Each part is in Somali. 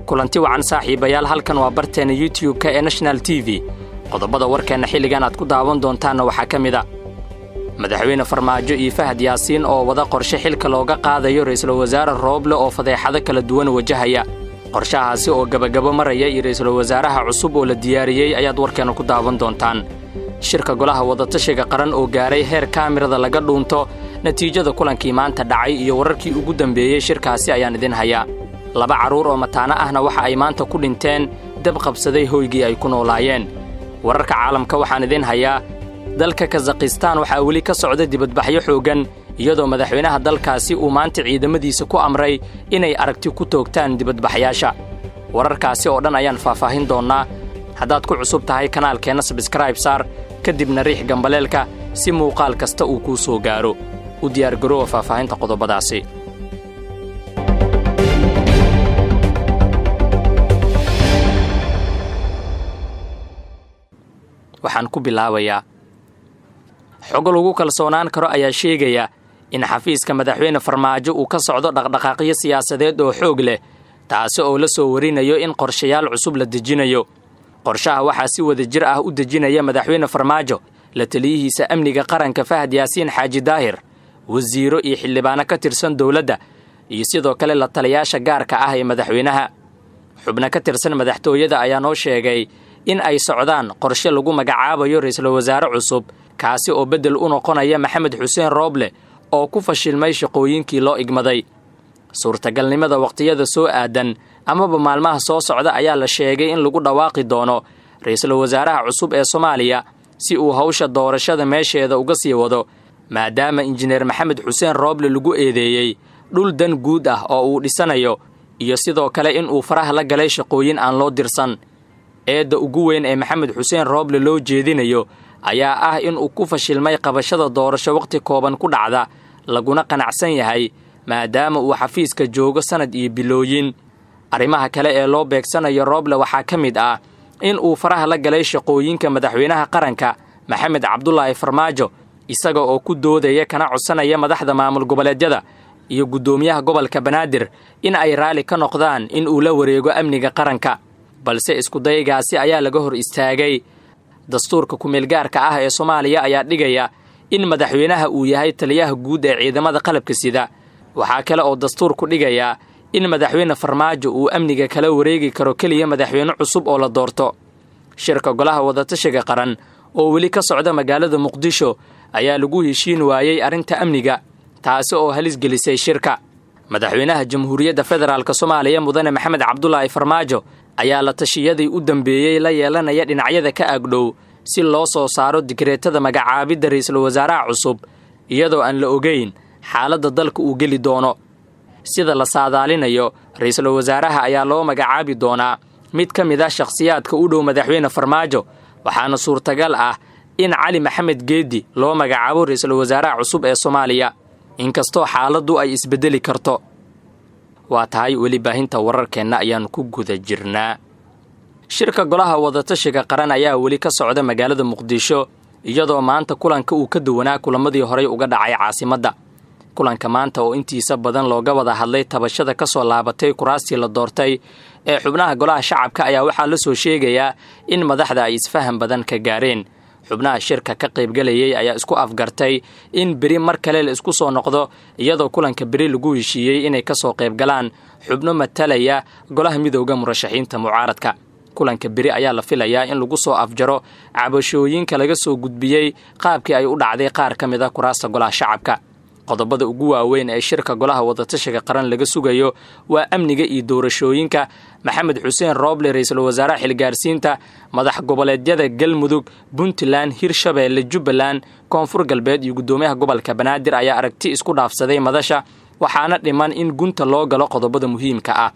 kulanti wacan saaxiibayaal halkan waa barteena YouTube-ka ee National TV qodobada warkeena xilligan aad ku daawan doontaan waxa kamida madaxweyne Farmaajo iyo Fahad Yaasiin oo wada qorshe xilka looga qaadayo ra'iisul wasaare Rooble oo fadeexado kala duwan wajahaya qorshahaasi oo gabagabo maraya iyo ra'iisul wasaaraha cusub oo la diyaariyay ayaad warkeena ku daawan doontaan shirka golaha wada tashiga qaran oo gaaray heer kaamirada laga dhuunto natiijada kulankii maanta dhacay iyo wararkii ugu dambeeyay shirkaasi ayaan idin hayaa laba caruur oo mataana ahna waxa ay maanta ku dhinteen dab qabsaday hoygii ay ku noolaayeen wararka caalamka waxaan idin hayaa dalka Kazakhstan waxa wali ka socda dibadbaxyo xoogan iyadoo madaxweynaha dalkaasi uu maanta ciidamadiisa ku amray inay aragti ku toogtaan dibadbaxyaasha wararkaasi oo dhan ayaan faahfaahin doonaa haddaad ku cusub tahay kanaalkeena subscribe saar kadibna riix gambaleelka si muuqaal kasta uu ku soo gaaro u diyaar garoow faahfaahinta qodobadaasi waxaan ku bilaabayaa xog lagu kalsoonaan karo ayaa sheegaya in xafiiska madaxweyne Farmaajo uu ka socdo dhaqdhaqaaqyo siyaasadeed oo xoog leh taasi oo la soo warinayo in qorshayaal cusub la dejinayo qorshaha waxa si wada jir ah u dejinaya madaxweyne Farmaajo la taliyihiisa amniga qaranka Fahad Yaasiin Xaaji Daahir wasiiro iyo xildhibaano ka tirsan dawladda iyo sidoo kale la taliyaasha gaarka ah ee madaxweynaha xubno ka tirsan madaxtooyada ayaa noo sheegay in ay socdaan qorshe lagu magacaabayo ra'iisul wasaare cusub kaasi oo bedel u noqonaya Maxamed Xuseen Rooble oo ku fashilmay shaqooyinkii loo igmaday suurtagalnimada waqtiyada soo aadan amaba maalmaha soo socda ayaa la sheegay in lagu dhawaaqi doono ra'iisul wasaaraha cusub ee Soomaaliya si uu hawsha doorashada meesheeda uga sii wado maadaama injineer Maxamed Xuseen Rooble lagu eedeeyay dhul dan guud ah oo uu dhisanayo iyo sidoo kale in uu faraha la galay shaqooyin aan loo dirsan eedda ugu weyn ee Maxamed Xuseen Rooble loo jeedinayo ayaa ah in uu ku fashilmay qabashada doorasho waqti kooban ku dhacda laguna qanacsan yahay maadaama uu xafiiska joogo sanad iyo bilooyin arrimaha kale ee loo beegsanayo Rooble waxaa ka mid ah in uu faraha la galay shaqooyinka madaxweynaha qaranka Maxamed Cabdullaahi Farmaajo isaga oo ku doodaya kana codsanaya madaxda maamul goboleedyada iyo gudoomiyaha gobolka Banaadir in ay raali ka noqdaan in uu la wareego amniga qaranka balse isku daygaasi ayaa laga hor istaagay dastuurka ku meel gaarka ah ee Soomaaliya ayaa dhigaya in madaxweynaha uu yahay taliyaha guud ee ciidamada qalabka sida waxa kale oo dastuurku dhigaya in madaxweyne Farmaajo uu amniga kala wareegi karo kaliya madaxweyne cusub oo la doorto shirka golaha wada tashiga qaran oo wali ka socda magaalada Muqdisho ayaa lagu heshiin waayay arinta amniga taasi oo halis gelisay shirka madaxweynaha Jamhuuriyadda Federaalka Soomaaliya mudane Maxamed Cabdullaahi Farmaajo ayaa la tashiyadii u dambeeyay la yeelanaya dhinacyada ka agdhow si loo soo saaro digreetada magacaabida ra'iisul wasaaraha cusub iyadoo aan la ogeyn xaaladda dalka uu geli doono sida la saadaalinayo ra'iisul wasaaraha ayaa loo magacaabi doonaa mid ka mid ah shakhsiyaadka u dhow madaxweyne Farmaajo waxaana suurtagal ah in Cali Maxamed Geedi loo magacaabo ra'iisul wasaaraha cusub ee Soomaaliya inkastoo xaaladdu ay isbedeli karto waa tahay weli baahinta wararkeena ayaan ku guda jirnaa shirka golaha wada tashiga qaran ayaa weli ka socda magaalada Muqdisho iyadoo maanta kulanka uu ka duwanaa kulamadii hore uga dhacay caasimadda kulanka maanta oo intiisa badan looga wada hadlay tabashada ka soo laabatay kuraastii la doortay ee xubnaha golaha shacabka ayaa waxaa la soo sheegayaa in madaxda ay isfaham badan ka gaareen xubnaha shirka ka qaybgalayay ayaa isku afgartay in biri mar kale la isku soo noqdo iyadoo kulanka biri lagu heshiiyay inay ka soo qaybgalaan xubno matalaya golaha midowga murashaxiinta mucaaradka kulanka biri ayaa la filayaa in lagu soo afjaro cabashooyinka laga soo gudbiyay qaabkii ay u dhacday qaar ka mid ah kuraasta golaha shacabka qodobada ugu waaweyn ee shirka golaha wada tashiga qaran laga sugayo waa amniga iyo doorashooyinka Maxamed Xuseen Rooble ra'iisul wasaaraha xilgaarsiinta madax goboleedyada Galmudug Puntland Hirshabeelle Jubbaland Koonfur Galbeed iyo gudoomiyaha gobolka Banaadir ayaa aragti isku dhaafsaday madasha waxaana dhiman in gunta loo galo qodobada muhiimka ah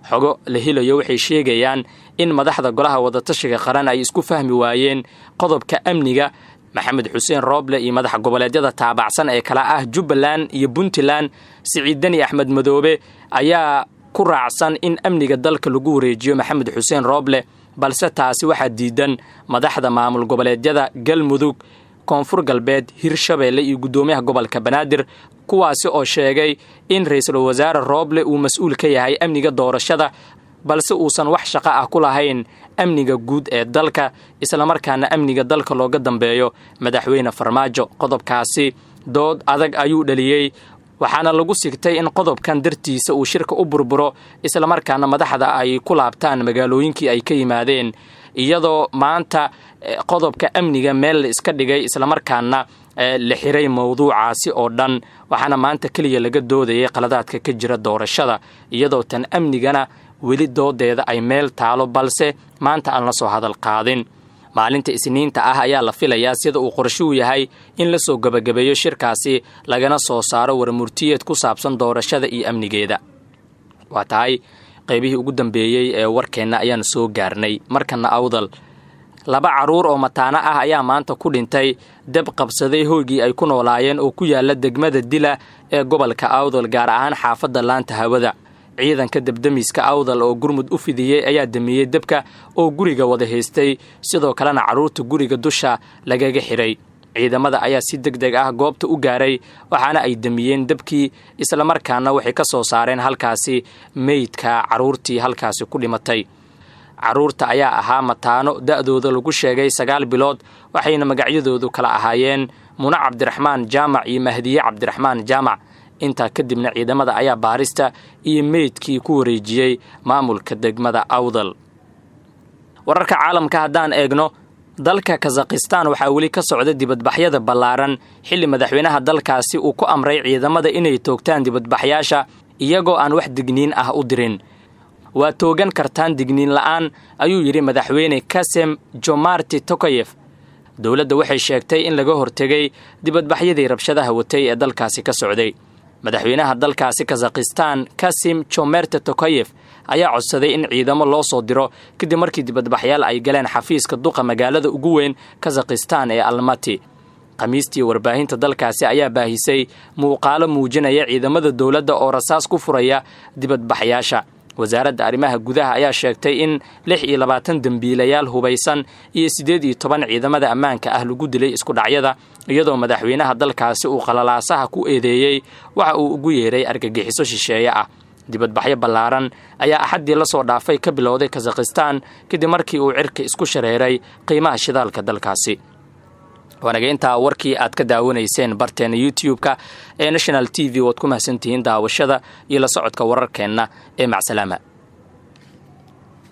xogo la helayo waxay sheegayaan in madaxda golaha wada tashiga qaran ay isku fahmi waayeen qodobka amniga Maxamed Xuseen Rooble iyo madax goboleedyada taabacsan ee kala ah Jubbaland iyo Puntland Siciidani Axmed Madoobe ayaa ku raacsan in amniga dalka lagu wareejiyo Maxamed Xuseen Rooble balse taasi waxa diidan madaxda maamul goboleedyada Galmudug koonfur galbeed hirshabeelle iyo guddoomiyaha gobolka banaadir kuwaasi oo sheegay in ra'iisul wasaare Rooble uu mas'uul ka yahay amniga doorashada balse uusan wax shaqo ah ku lahayn amniga guud ee dalka isla markaana amniga dalka looga dambeeyo madaxweyne Farmaajo. qodobkaasi dood adag ayuu dhaliyay waxaana lagu sigtay in qodobkan dartiisa uu shirka u burburo isla markaana madaxda ay ku laabtaan magaalooyinkii ay ka yimaadeen iyadoo maanta qodobka amniga meel iska dhigay isla markaana la xiray mowduucaasi oo dhan waxaana maanta kaliya laga doodayay qaladaadka ka jira doorashada iyadoo tan amnigana weli doodeeda ay meel taalo balse maanta aan la soo hadal qaadin. maalinta isniinta ah ayaa la filayaa sida uu qorshuhu yahay in la soo gabagabeeyo shirkaasi lagana soo saaro warmurtiyeed ku saabsan doorashada iyo amnigeeda. waa tahay qaybihii ugu dambeeyey ee warkeenna ayaan soo gaarnay. markana awdal 2 caruur oo mataano ah ayaa maanta ku dhintay dab qabsaday hoygii ay ku noolaayeen oo ku yaala degmada Dila ee gobolka Awdal gaar ahaan xaafadda Laanta Hawada. ciidanka dabdamiska Awdal oo gurmud u fidiyay ayaa damiyay dabka oo guriga wada haystay sidoo kalena caruurta guriga dusha lagaga xiray. ciidamada ayaa si degdeg ah goobta u gaaray waxaana ay damiyeen dabkii isla markaana waxay ka soo saareen halkaasi meydka caruurtii halkaasi ku dhimatay. caruurta ayaa ahaa mataano da'dooda lagu sheegay 9 bilood waxayna magacyadoodu kala ahaayeen Muna Cabdiraxmaan Jaamac iyo Mahdiye Cabdiraxmaan Jaamac. intaa kadibna ciidamada ayaa baarista iyo meydkii ku wareejiyay maamulka degmada Awdal. wararka caalamka haddaan eegno dalka Kazakhstan waxaa weli ka socda dibadbaxyada ballaaran xilli madaxweynaha dalkaasi uu ku amray ciidamada inay toogtaan dibadbaxyaasha iyagoo aan wax digniin ah u dirin. waa toogan kartaan digniin la'aan ayuu yiri madaxweyne Kassym-Jomart Tokayev. dawladda waxay sheegtay in laga hortagay dibadbaxyadii rabshadaha watay ee dalkaasi ka socday. madaxweynaha dalkaasi Kazakhstan Kassym-Jomart Tokayev ayaa codsaday in ciidamo loo soo diro kadib markii dibadbaxyaal ay galeen xafiiska duqa magaalada ugu weyn Kazakhstan ee Almaty. khamiistii warbaahinta dalkaasi ayaa baahisay muuqaalo muujinaya ciidamada dawladda oo rasaas ku furaya dibadbaxyaasha. wasaaradda arrimaha gudaha ayaa sheegtay in 26 dambiilayaal hubaysan iyo 18 ciidamada ammaanka ah lagu dilay isku dhacyada iyadoo madaxweynaha dalkaasi uu qalalaasaha ku eedeeyay waxa uu ugu yeeray argagixiso shisheeye ah. dibadbaxyo ballaaran ayaa axadii la soo dhaafay ka bilowday Kazakhstan kadib markii uu cirka isku shareeray qiimaha shidaalka dalkaasi. waanaga intaa warkii aad ka daawanayseen barteena YouTube-ka ee National TV waad ku mahadsantihiin daawashada iyo la socodka wararkeenna ee macsalaama.